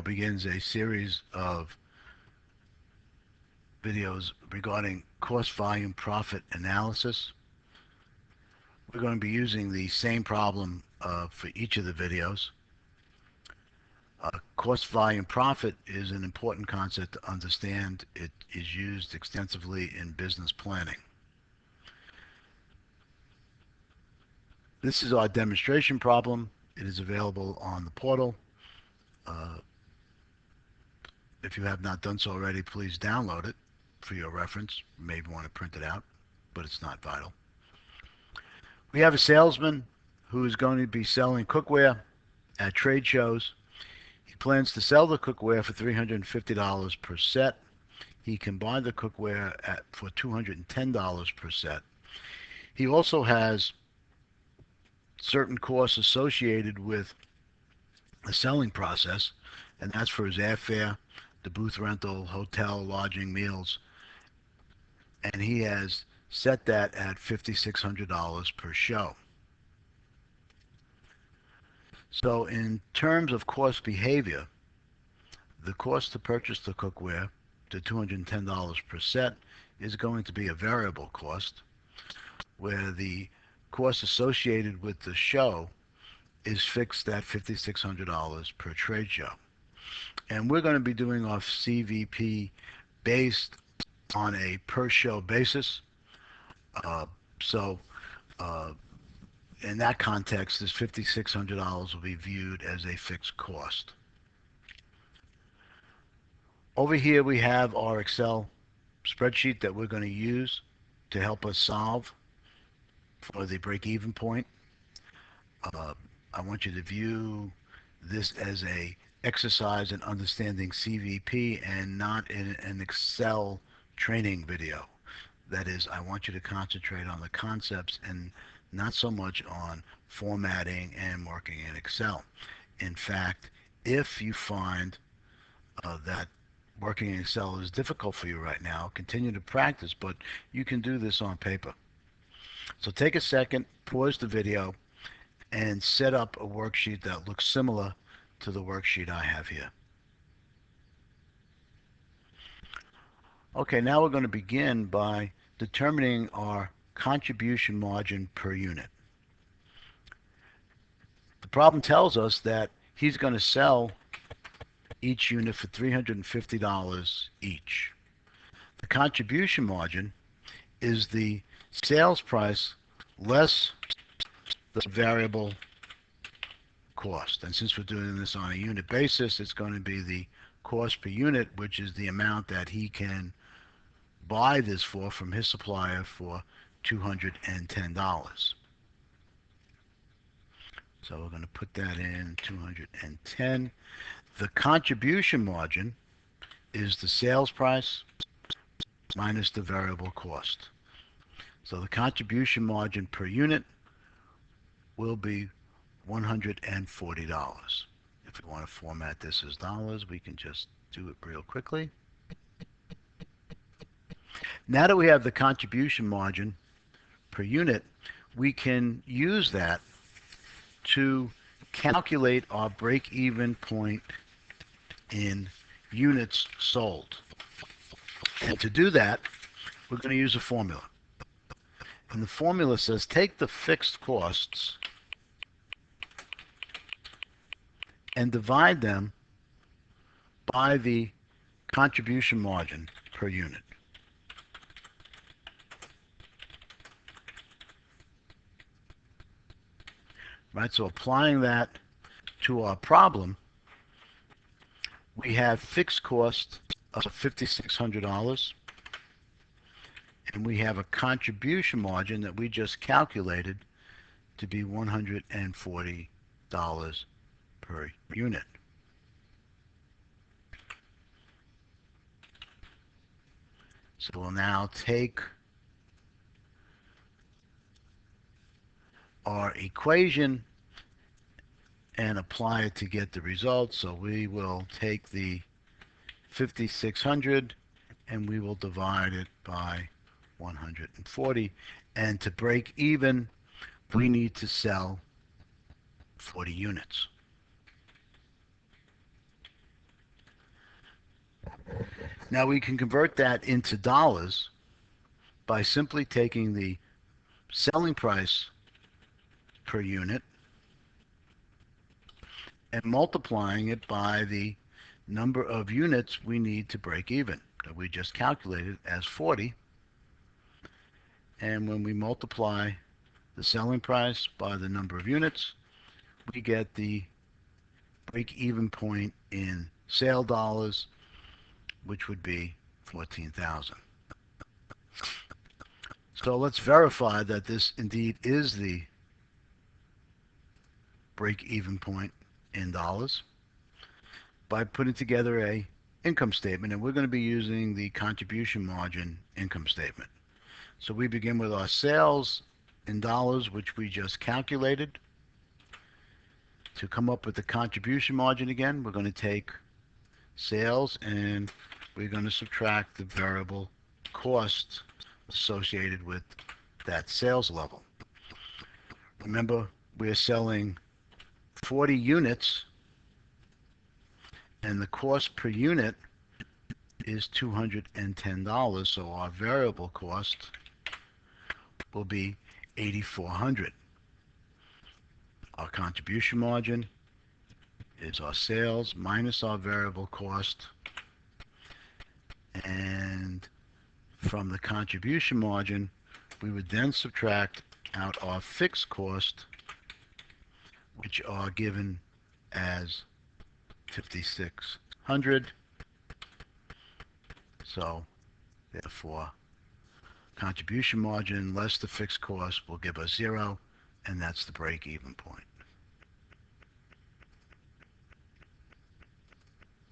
begins a series of videos regarding cost volume profit analysis. We're going to be using the same problem for each of the videos. Cost volume profit is an important concept to understand. It is used extensively in business planning. This is our demonstration problem. It is available on the portal. If you have not done so already, please download it for your reference. You may want to print it out, but it's not vital. We have a salesman who is going to be selling cookware at trade shows. He plans to sell the cookware for $350 per set. He can buy the cookware for $210 per set. He also has certain costs associated with the selling process, and that's for his airfare, the booth rental, hotel, lodging, meals, and he has set that at $5,600 per show. So in terms of cost behavior, the cost to purchase the cookware to $210 per set is going to be a variable cost, where the cost associated with the show is fixed at $5,600 per trade show. And we're going to be doing our CVP based on a per show basis. In that context, this $5,600 will be viewed as a fixed cost. Over here we have our Excel spreadsheet that we're going to use to help us solve for the break-even point. I want you to view this as a exercise in understanding CVP and not in an Excel training video. That is, I want you to concentrate on the concepts and not so much on formatting and working in Excel. In fact, if you find that working in Excel is difficult for you right now, continue to practice, but you can do this on paper. So take a second, pause the video, and set up a worksheet that looks similar to the worksheet I have here. Okay, now we're going to begin by determining our contribution margin per unit. The problem tells us that he's going to sell each unit for $350 each. The contribution margin is the sales price less the variable cost. And since we're doing this on a unit basis, it's going to be the cost per unit, which is the amount that he can buy this for from his supplier for $210. So we're going to put that in 210. The contribution margin is the sales price minus the variable cost. So the contribution margin per unit will be $140. If we want to format this as dollars, we can just do it real quickly. Now that we have the contribution margin per unit, we can use that to calculate our break-even point in units sold. And to do that, we're going to use a formula. And the formula says take the fixed costs and divide them by the contribution margin per unit. Right, so applying that to our problem, we have fixed cost of $5,600, and we have a contribution margin that we just calculated to be $140 per unit. So we'll now take our equation and apply it to get the result. So we will take the 5,600 and we will divide it by 140. And to break even, we need to sell 40 units. Now we can convert that into dollars by simply taking the selling price per unit and multiplying it by the number of units we need to break even that we just calculated as 40. And when we multiply the selling price by the number of units, we get the break-even point in sale dollars, which would be 14,000. So let's verify that this indeed is the break-even point in dollars by putting together a income statement, and we're going to be using the contribution margin income statement. So we begin with our sales in dollars, which we just calculated. To come up with the contribution margin again, we're going to take sales and we're going to subtract the variable costs associated with that sales level. Remember, we're selling 40 units and the cost per unit is $210, so our variable cost will be $8,400. Our contribution margin is our sales minus our variable cost, and from the contribution margin we would then subtract out our fixed cost, which are given as 5,600. So therefore contribution margin less the fixed cost will give us 0, and that's the break-even point.